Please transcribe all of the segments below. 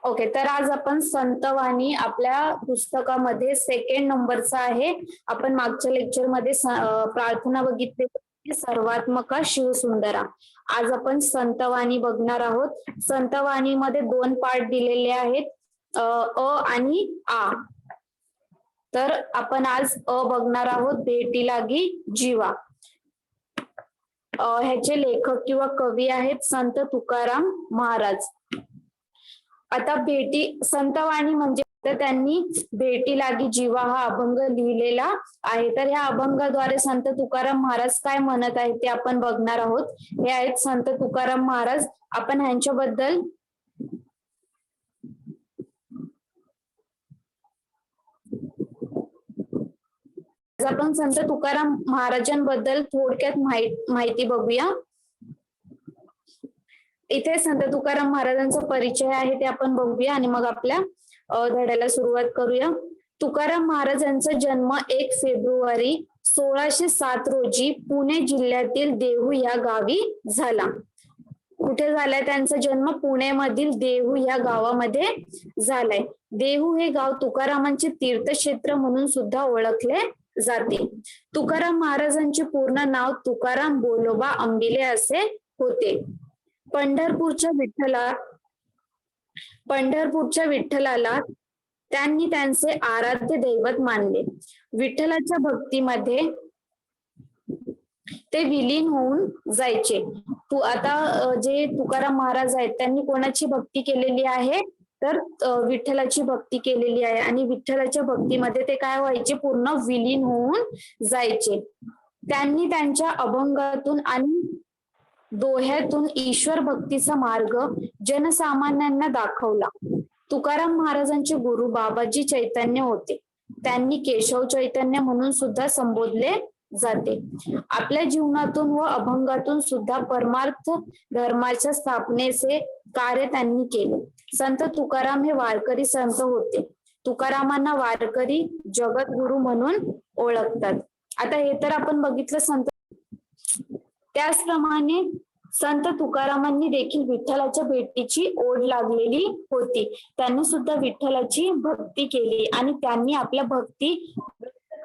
Okay, तर आज आपण संतवाणी आपल्या पुस्तकामध्ये सेकंड नंबरचा आहे. आपण मागच्या लेक्चरमध्ये प्रार्थना बघितली, सर्वात्मका शिवसुंदरा. आज आपण संतवाणी बघणार आहोत. संतवाणीमध्ये 2 पार्ट दिलेले आहेत, अ आणि आ. तर आपण आज अ बघणार आहोत, भेटी लागी जीवा. ह्याचे लेखक किंवा कवी आहेत संत तुकाराम महाराज. आता संतवाणी म्हणजे तर त्यांनी भेटी लागी जीवा हा अभंग लिहिलेला आहे. तर ह्या अभंगाद्वारे संत तुकाराम महाराज काय म्हणत आहेत ते आपण बघणार आहोत. हे आहेत संत तुकाराम महाराज. आपण ह्यांच्याबद्दल आपण संत तुकाराम महाराजांबद्दल थोडक्यात माहिती बघूया. इथे संत तुकाराम महाराजांचा परिचय आहे ते आपण बघूया आणि मग आपल्या धड्याला सुरुवात करूया. तुकाराम महाराजांचा जन्म 1 फेब्रुवारी 1607 रोजी पुणे जिल्ह्यातील देहू या गावी झाला. कुठे झालाय त्यांचा जन्म? पुण्यामधील देहू या गावामध्ये झालाय. देहू हे गाव तुकारामांचे तीर्थक्षेत्र म्हणून सुद्धा ओळखले जाते. तुकाराम महाराजांचे पूर्ण नाव तुकाराम बोलोबा अंबिले असे होते. पंढरपूरच्या विठ्ठलाला त्यांनी त्यांचे आराध्य दैवत मानले. विठ्ठलाच्या भक्तीमध्ये ते विलीन होऊन जायचे. आता जे तुकाराम महाराज आहेत त्यांनी कोणाची भक्ती केलेली आहे? तर विठ्ठलाची भक्ती केलेली आहे आणि विठ्ठलाच्या भक्तीमध्ये ते काय व्हायचे? पूर्ण विलीन होऊन जायचे. त्यांनी त्यांच्या अभंगातून आणि दोह्यातून ईश्वर भक्तीचा मार्ग जनसामान्यांना दाखवला. तुकाराम महाराजांचे गुरु बाबाजी चैतन्य होते. त्यांनी केशव चैतन्य म्हणून सुद्धा संबोधले जाते. आपल्या जीवनातून व अभंगातून सुद्धा परमार्थ धर्माच्या स्थापनेचे कार्य त्यांनी केले. संत तुकाराम हे वारकरी संत होते. तुकारामांना वारकरी जगद्गुरु म्हणून ओळखतात. आता हे तर आपण बघितलं संत. त्याचप्रमाणे संत तुकारामांनी देखील विठ्ठलाच्या भेटीची ओढ लागलेली होती. त्यांनी सुद्धा विठ्ठलाची भक्ती केली आणि त्यांनी आपल्या भक्ती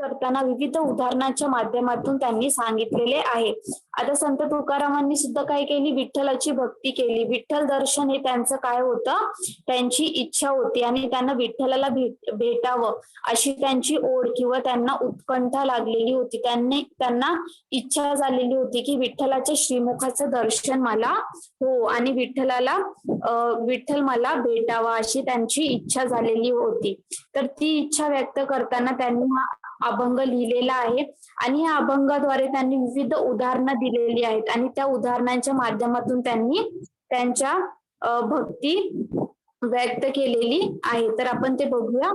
करताना विविध उदाहरणाच्या माध्यमातून त्यांनी सांगितलेले आहे. आता संत तुकारामांनी सुद्धा काय केली? विठ्ठलाची भक्ती केली. विठ्ठल दर्शन हे त्यांचं काय होतं? त्यांची इच्छा होती आणि त्यांना विठ्ठलाला भेटावं अशी त्यांची ओढ किंवा त्यांना उत्कंठा लागलेली होती. त्यांना इच्छा झालेली होती की विठ्ठलाच्या श्रीमुखाचं दर्शन मला हो आणि विठ्ठल मला भेटावा अशी त्यांची इच्छा झालेली होती. तर ती इच्छा व्यक्त करताना त्यांनी हा अभंग लिहिलेला आहे आणि या अभंगाद्वारे त्यांनी विविध उदाहरणं दिलेली आहेत आणि त्या उदाहरणांच्या माध्यमातून त्यांनी त्यांच्या भक्ती व्यक्त केलेली आहे. तर आपण ते बघूया.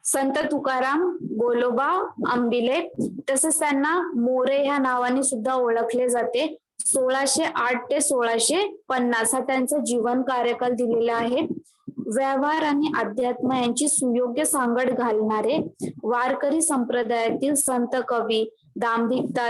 संत तुकाराम बोलोबा अंबिले, तसेच त्यांना मोरे ह्या नावाने सुद्धा ओळखले जाते. 1608 ते 1650 हा त्यांचा जीवन कार्यकाल दिलेला आहे. व्यवहार आणि अध्यात्म यांची सुयोग्य सांगड घालणारे वारकरी संप्रदायातील संत कवी दांभिकता,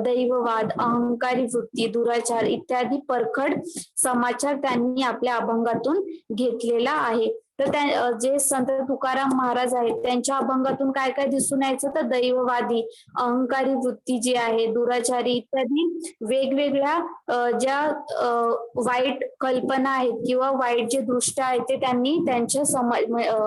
दैववाद, अहंकारी वृत्ती, दुराचार इत्यादी परखड समाचार त्यांनी आपल्या अभंगातून घेतलेला आहे. तर जे संत तुकाराम महाराज आहेत त्यांच्या अभंगातून काय काय दिसून यायचं? तर दैववादी, अहंकारी वृत्ती जी आहे, दुराचारी इत्यादी वेगवेगळ्या ज्या वाईट कल्पना आहेत किंवा वाईट जे दृष्ट आहेत ते त्यांनी त्यांच्या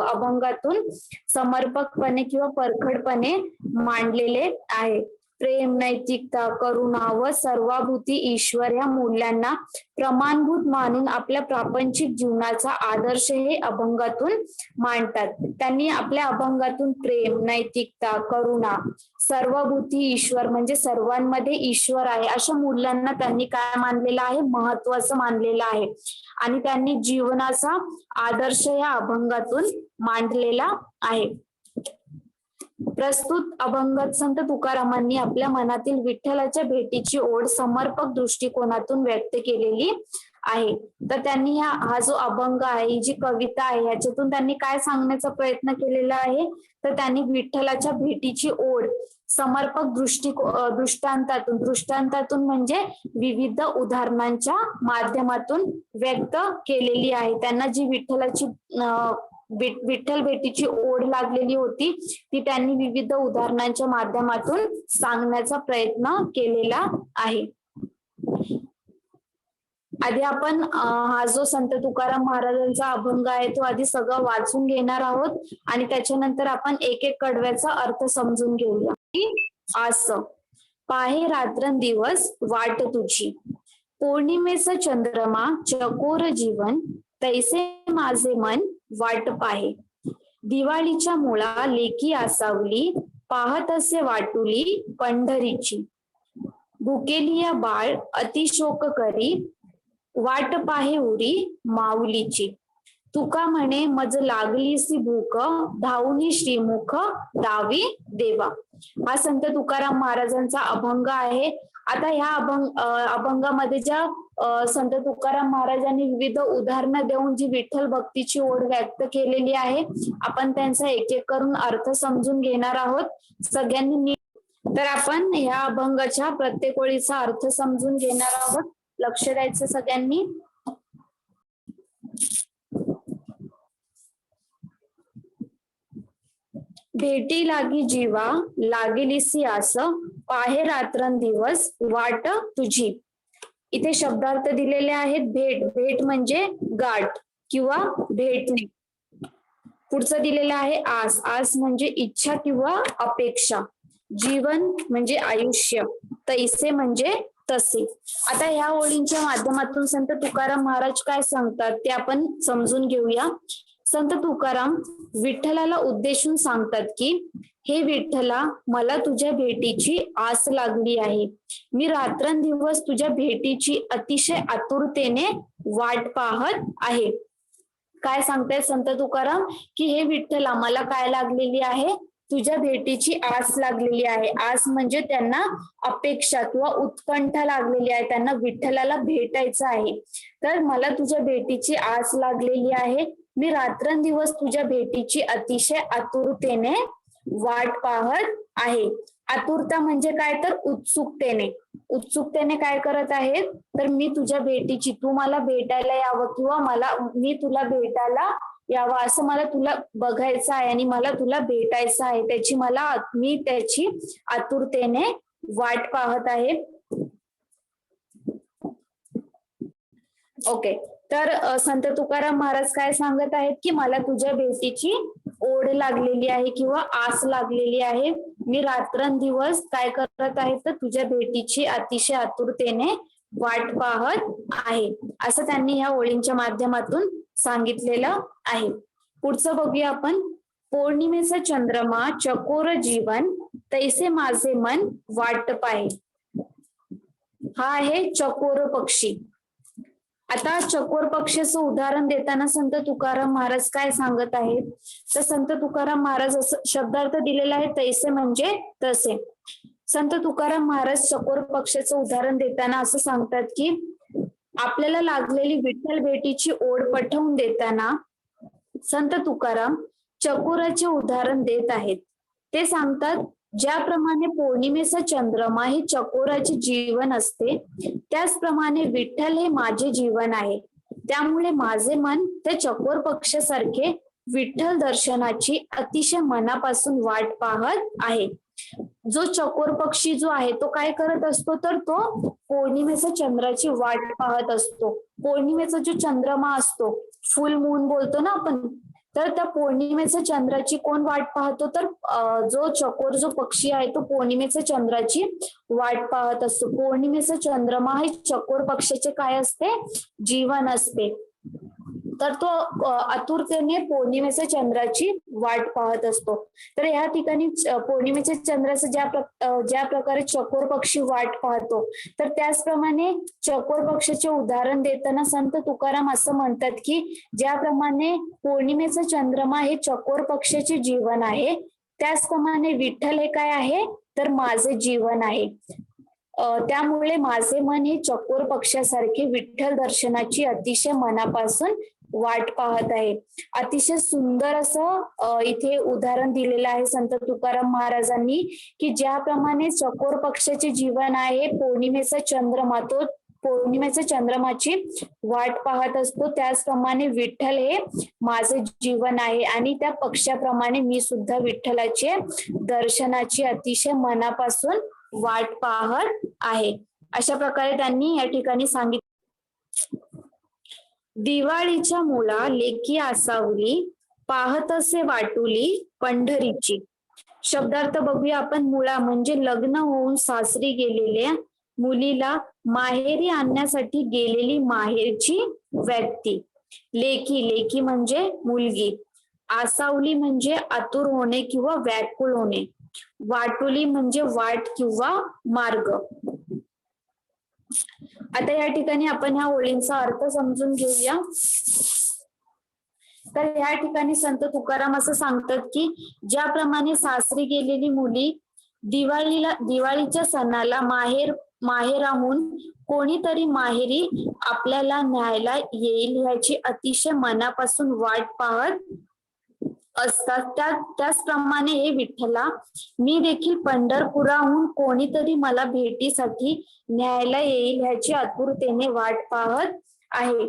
अभंगातून समर्पकपणे किंवा परखडपणे मांडलेले आहे. प्रेम, नैतिकता, करुणा व सर्वाभूती ईश्वर या मूल्यांना प्रमाणभूत मानून आपल्या प्रापंचिक जीवनाचा आदर्श हे अभंगातून मांडतात. त्यांनी आपल्या अभंगातून प्रेम, नैतिकता, करुणा, सर्वभूती ईश्वर म्हणजे सर्वांमध्ये ईश्वर आहे अशा मूल्यांना त्यांनी काय मानलेलं आहे? महत्वाचं मानलेलं आहे आणि त्यांनी जीवनाचा आदर्श या अभंगातून मांडलेला आहे. प्रस्तुत अभंगात संत तुकारामांनी आपल्या मनातील विठ्ठलाच्या भेटीची ओढ समर्पक दृष्टिकोनातून व्यक्त केलेली आहे. तर त्यांनी हा जो अभंग आहे, ही जी कविता आहे, ह्याच्यातून त्यांनी काय सांगण्याचा प्रयत्न केलेला आहे, तर त्यांनी विठ्ठलाच्या भेटीची ओढ समर्पक दृष्टांतातून म्हणजे विविध उदाहरणांच्या माध्यमातून व्यक्त केलेली आहे. त्यांना जी विठ्ठलाची विठ्ठल भेटीची ओढ लागलेली होती, ती त्यांनी विविध उदाहरणांच्या माध्यमातून सांगण्याचा प्रयत्न केलेला आहे. आधी आपण हा जो संत तुकाराम महाराजांचा अभंग आहे तो आधी सगळं वाचून घेणार आहोत आणि त्याच्यानंतर आपण एक एक कडव्याचा अर्थ समजून घेऊया. असं पाहे रात्रंदिवस वाट तुझी, पौर्णिमेचा चंद्रमा चकोर जीवन, तैसे माझे मन वाट पाहे. दिवाळीच्या मुळा लेकी आसावली, पाहत असे वाटुली पंढरीची. भुकेली या बाळ अतिशोक करी, वाट पाहे उरी माऊलीची. तुका म्हणे मज लागलीसी भूक, धावनी श्रीमुख दावी देवा. हा संत तुकाराम महाराजांचा अभंग आहे. आता ह्या अभंगामध्ये ज्या संत तुकाराम महाराजांनी विविध उदाहरणं देऊन जी विठ्ठल भक्तीची ओढ व्यक्त केलेली आहे, आपण त्यांचा एक एक करून अर्थ समजून घेणार आहोत सगळ्यांनी. तर आपण ह्या अभंगाच्या प्रत्येक ओळीचा अर्थ समजून घेणार आहोत. लक्ष द्यायचं सगळ्यांनी. भेटी लागी जीवा लागेलीसी आस, पाहे रात्रंदिवस वाट तुझी. इथे शब्दार्थ दिलेले आहेत. भेट म्हणजे गाठ किंवा भेटणे. पुढचं दिलेलं आहे आस. आस म्हणजे इच्छा किंवा अपेक्षा. जीवन म्हणजे आयुष्य. तैसे म्हणजे तसे. आता ह्या ओळींच्या माध्यमातून संत तुकाराम महाराज काय सांगतात ते आपण समजून घेऊया. संत तुकाराम विठ्ठलाला उद्देशून सांगतात की हे विठ्ठला, मला तुझ्या भेटीची आस लागली आहे. मी रात्रंदिवस तुझ्या भेटीची अतिशय आतुरतेने वाट पाहत आहे. काय सांगतायत संत तुकाराम की हे विठ्ठला, मला काय लागलेली आहे, तुझ्या भेटीची आस लागलेली आहे. आस म्हणजे त्यांना अपेक्षा किंवा उत्कंठा लागलेली आहे. त्यांना विठ्ठलाला भेटायचं आहे. तर मला तुझ्या भेटीची आस लागलेली आहे. मी रात्रंदिवस तुझ्या भेटीची अतिशय आतुरतेने वाट पाहत आहे. आतुरता म्हणजे काय, तर उत्सुकतेने काय करत आहेत, तर मी तुझ्या भेटीची, तू मला भेटायला यावं किंवा मी तुला भेटायला यावं, असं मला तुला बघायचं आहे आणि मला तुला भेटायचं आहे. मी त्याची आतुरतेने वाट पाहत आहे. ओके. तर संत तुकाराम महाराज काय सांगत आहेत की मला तुझ्या भेटीची ओढ लागलेली आहे किंवा आस लागलेली आहे. मी रात्रंदिवस काय करत आहे, तर तुझ्या भेटीची अतिशय आतुरतेने वाट पाहत आहे, असं त्यांनी ह्या ओळींच्या माध्यमातून सांगितलेलं आहे. पुढचं बघूया आपण. पौर्णिमेचा चंद्रमा चकोर जीवन, तैसे माझे मन वाट पाहे. हा आहे चकोर पक्षी. आता चकोर पक्षाचं उदाहरण देताना संत तुकाराम महाराज काय सांगत आहेत, तर संत तुकाराम महाराज असं शब्दार्थ दिलेला आहे, तैसे म्हणजे तसे. संत तुकाराम महाराज चकोर पक्षाचं उदाहरण देताना असं सांगतात की आपल्याला लागलेली विठ्ठल भेटीची ओढ पटवून देताना संत तुकाराम चकोराचे उदाहरण देत आहेत. ते सांगतात, ज्याप्रमाणे पौर्णिमेचा चंद्रमा हे चकोराचे जीवन असते, त्याचप्रमाणे विठ्ठल हे माझे जीवन आहे. त्यामुळे माझे मन त्या चकोर पक्षासारखे विठ्ठल दर्शनाची अतिशय मनापासून वाट पाहत आहे. जो चकोर पक्षी जो आहे तो काय करत असतो, तर तो पौर्णिमेच्या चंद्राची वाट पाहत असतो. पौर्णिमेचा जो चंद्रमा असतो, फुल मून बोलतो ना आपण, तर त्या पौर्णिमेच्या चंद्राची कोण वाट पाहतो, तर जो पक्षी आहे तो पौर्णिमेच्या चंद्राची वाट पाहत असतो. पौर्णिमेचा चंद्रमा हे चकोर पक्षाचे काय असते, जीवन असते. तर तो आतुरतेने पौर्णिमेच्या चंद्राची वाट पाहत असतो. तर ह्या ठिकाणी पौर्णिमेच्या चंद्राचं ज्या प्रकारे चकोर पक्षी वाट पाहतो, तर त्याचप्रमाणे चकोर पक्षाचे उदाहरण देताना संत तुकाराम असं म्हणतात की ज्याप्रमाणे पौर्णिमेचा चंद्रमा हे चकोर पक्षाचे जीवन आहे, त्याचप्रमाणे विठ्ठल हे काय आहे, तर माझे जीवन आहे. त्यामुळे माझे मन हे चकोर पक्षासारखे विठ्ठल दर्शनाची अतिशय मनापासून वाट पाहत आहे. अतिशय सुंदर असं इथे उदाहरण दिलेलं आहे संत तुकाराम महाराजांनी, की ज्याप्रमाणे चकोर पक्षाचे जीवन आहे, पौर्णिमेचा चंद्रमाची वाट पाहत असतो, त्याचप्रमाणे विठ्ठल हे माझे जीवन आहे आणि त्या पक्षाप्रमाणे मी सुद्धा विठ्ठलाचे दर्शनाची अतिशय मनापासून वाट पाहत आहे. अशा प्रकारे त्यांनी या ठिकाणी सांगितलं. दिवाळीच्या मुळा लेकी आसावली, पाहत असे वाटुली पंढरीची. शब्दार्थ बघूया आपण. मुळा म्हणजे लग्न होऊन सासरी गेलेल्या मुलीला माहेरी आणण्यासाठी गेलेली माहेरची व्यक्ती. लेकी म्हणजे मुलगी. आसावली म्हणजे आतुर होणे किंवा व्याकुळ होणे. वाटुली म्हणजे वाट किंवा मार्ग. आता या ठिकाणी आपण ह्या ओळींचा अर्थ समजून घेऊया. तर या ठिकाणी संत तुकाराम असं सांगतात की ज्याप्रमाणे सासरी गेलेली मुली दिवाळीच्या सणाला माहेराहून कोणीतरी माहेरी आपल्याला न्यायला येईल ह्याची अतिशय मनापासून वाट पाहत असतात, त्याचप्रमाणे हे विठ्ठला, मी देखील पंढरपुराहून कोणीतरी मला भेटीसाठी न्यायला येईल ह्याची आतुरतेने वाट पाहत आहे.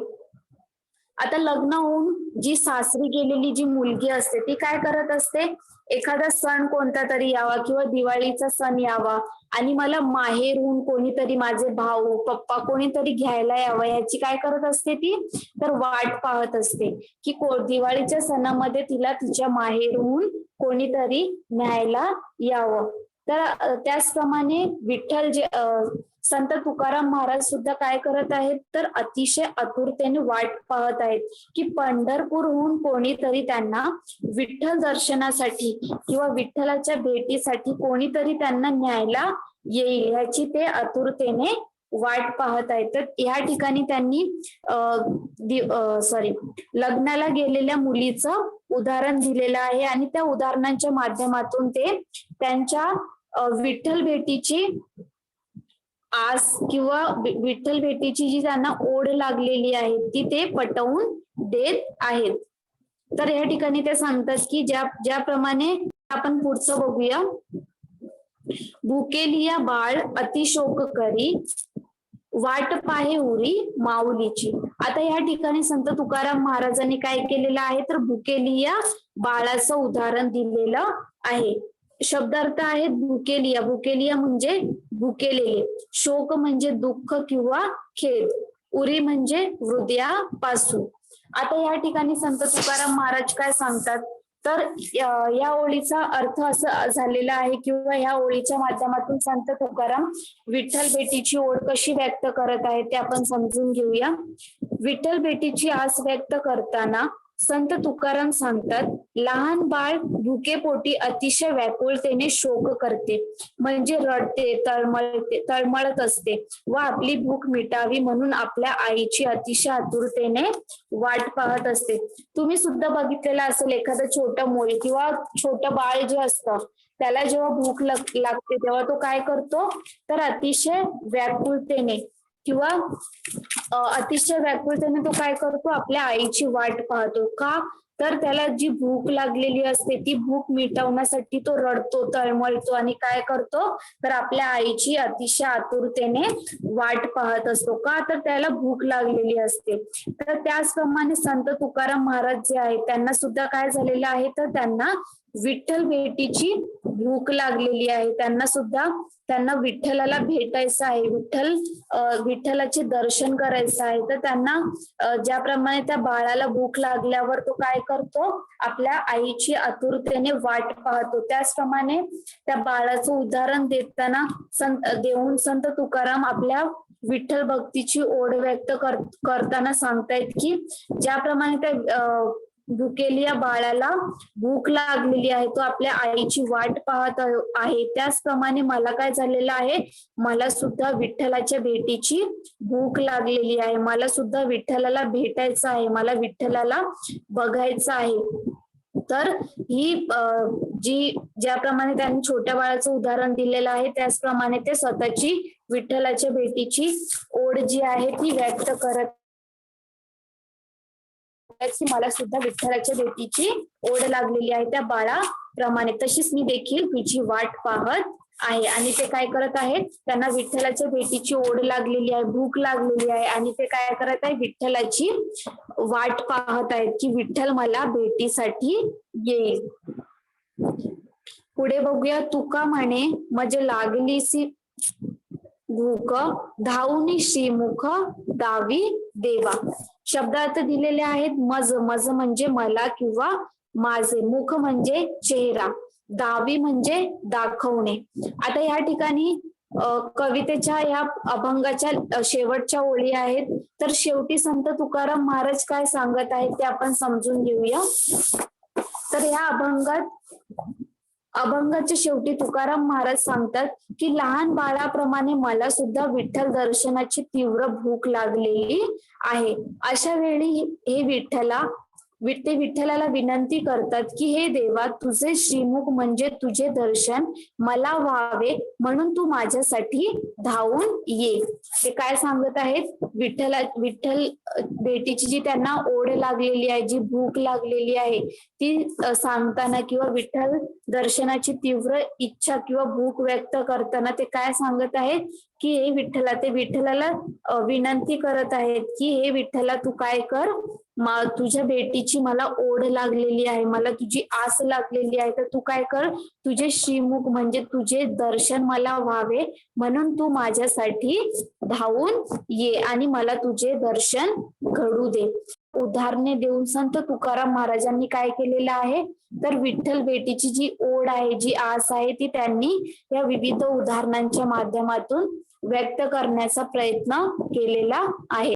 आता लग्न होऊन जी सासरी गेलेली जी मुलगी असते ती काय करत असते, एखादा सण कोणता तरी यावा किंवा दिवाळीचा सण यावा आणि मला माहेरहून कोणीतरी, माझे भाऊ पप्पा कोणीतरी घ्यायला यावं याची काय करत असते ती, तर वाट पाहत असते की दिवाळीच्या सणामध्ये तिला तिच्या माहेरहून कोणीतरी न्यायला यावं. तर त्याचप्रमाणे विठ्ठल जे संत तुकाराम महाराज सुद्धा काय करत आहेत, तर अतिशय आतुरतेने वाट पाहत आहेत की पंढरपूरहून कोणीतरी त्यांना विठ्ठल दर्शनासाठी किंवा विठ्ठलाच्या भेटीसाठी कोणीतरी त्यांना न्यायला येईल ह्याची ते आतुरतेने वाट पाहत आहेत. तर या ठिकाणी त्यांनी लग्नाला गेलेल्या मुलीचं उदाहरण दिलेलं आहे आणि त्या उदाहरणांच्या माध्यमातून ते त्यांच्या विठ्ठल भेटीची आस किंवा विठ्ठल भेटीची जी त्यांना ओढ लागलेली आहे ती ते पटवून देत आहेत. तर या ठिकाणी ते सांगतात की ज्याप्रमाणे आपण पुढचं बघूया. भुकेलिया बाळ अतिशोक करी, वाट पाहे उरी माऊलीची. आता या ठिकाणी संत तुकाराम महाराजांनी काय केलेलं आहे, तर भुकेलिया बाळाचं उदाहरण दिलेलं आहे. शब्दार्थ आहेत भुकेलिया म्हणजे भुकेलेले, शोक म्हणजे दुःख किंवा खेद, उरी म्हणजे हृदयापासून. आता या ठिकाणी संत तुकाराम महाराज काय सांगतात, तर या ओळीचा अर्थ असा झालेला आहे किंवा या ओळीच्या माध्यमातून संत तुकाराम विठ्ठल भेटीची ओढ कशी व्यक्त करत आहेत ते आपण समजून घेऊया. विठ्ठल भेटीची आस व्यक्त करताना संत तुकाराम सांगतात, लहान बाळ भुकेपोटी अतिशय व्याकुळतेने शोक करते, म्हणजे रडते, तळमळत असते व आपली भूक मिटावी म्हणून आपल्या आईची अतिशय आतुरतेने वाट पाहत असते. तुम्ही सुद्धा बघितलेलं असेल, एखादं छोटं मूल किंवा छोटं बाळ जे असतं त्याला जेव्हा भूक लागते तेव्हा तो काय करतो, तर अतिशय व्याकुळतेने किंवा अतिशय व्याकुळतेने तो काय करतो, आपल्या आईची वाट पाहतो. का, तर त्याला जी भूक लागलेली असते ती भूक मिटवण्यासाठी तो रडतो, तळमळतो आणि काय करतो, तर आपल्या आईची अतिशय आतुरतेने वाट पाहत असतो. का, तर त्याला भूक लागलेली असते. तर त्याचप्रमाणे संत तुकाराम महाराज जे आहेत त्यांना सुद्धा काय झालेलं आहे, तर त्यांना विठ्ठल भेटीची भूक लागलेली आहे. त्यांना विठ्ठलाला भेटायचं आहे, विठ्ठलाचे दर्शन करायचं आहे. तर त्यांना ज्याप्रमाणे त्या बाळाला भूक लागल्यावर तो काय करतो, आपल्या आईची आतुरतेने वाट पाहतो. त्याचप्रमाणे त्या बाळाचं उदाहरण देताना संत तुकाराम आपल्या विठ्ठल भक्तीची ओढ व्यक्त करताना सांगतायत की ज्याप्रमाणे त्या भुकेलिया बाळाला भूक लागलेली आहे, तो आपल्या आईची वाट पाहत आहे, त्याचप्रमाणे मला काय झालेलं आहे, मला सुद्धा विठ्ठलाच्या भेटीची भूक लागलेली आहे, मला सुद्धा विठ्ठलाला भेटायचं आहे, मला विठ्ठलाला बघायचं आहे. तर ही जी ज्याप्रमाणे त्यांनी छोट्या बाळाचं उदाहरण दिलेलं आहे त्याचप्रमाणे ते स्वतःची विठ्ठलाच्या भेटीची ओढ जी आहे ती व्यक्त करत मला सुद्धा विठ्ठलाच्या भेटीची ओढ लागलेली आहे त्या बाळाप्रमाणे, तशीच मी देखील तुझी वाट पाहत आहे. आणि ते काय करत आहेत, त्यांना विठ्ठलाच्या भेटीची ओढ लागलेली आहे, भूक लागलेली आहे आणि ते काय करत आहे, विठ्ठलाची वाट पाहत आहेत की विठ्ठल मला भेटीसाठी येईल. पुढे बघूया. तुका म्हणे म्हणजे लागलीसी भूक धावनी श्रीमुख दावी देवा. शब्दार्थ दिलेले आहेत. मज मज म्हणजे मला किंवा माझे, मुख म्हणजे चेहरा, दावी म्हणजे दाखवणे. आता या ठिकाणी कवितेच्या या अभंगाच्या शेवटच्या ओळी आहेत. तर शेवटी संत तुकाराम महाराज काय सांगत आहेत ते आपण समजून घेऊया. तर या अभंगाच्या शेवटी तुकाराम महाराज सांगतात की लहान बाळाप्रमाणे मला सुद्धा विठ्ठल दर्शनाची तीव्र भूक लागलेली आहे. अशा वेळी हे विठ्ठलाला विनंती करतात की हे देवा, तुझे श्रीमुख म्हणजे तुझे दर्शन मला व्हावे म्हणून तू माझ्यासाठी धावून ये. ते काय सांगत आहेत, विठ्ठल भेटीची जी त्यांना ओढ लागलेली आहे, जी भूक लागलेली आहे ती सांगताना किंवा विठ्ठल दर्शनाची तीव्र इच्छा किंवा भूक व्यक्त करताना ते काय सांगत आहेत की हे विठ्ठलाला विनंती करत आहेत की हे विठ्ठला तू काय कर, तुझ्या भेटीची मला ओढ लागलेली आहे, मला तुझी आस लागलेली आहे, तर तू काय कर, तुझे श्रीमुख म्हणजे तुझे दर्शन मला व्हावे म्हणून तू माझ्यासाठी धावून ये आणि मला तुझे दर्शन घडू दे. उदाहरणे देऊन संत तुकाराम महाराजांनी काय केलेलं आहे, तर विठ्ठल भेटीची जी ओढ आहे, जी आस आहे ती त्यांनी या विविध उदाहरणांच्या माध्यमातून व्यक्त करण्याचा प्रयत्न केलेला आहे.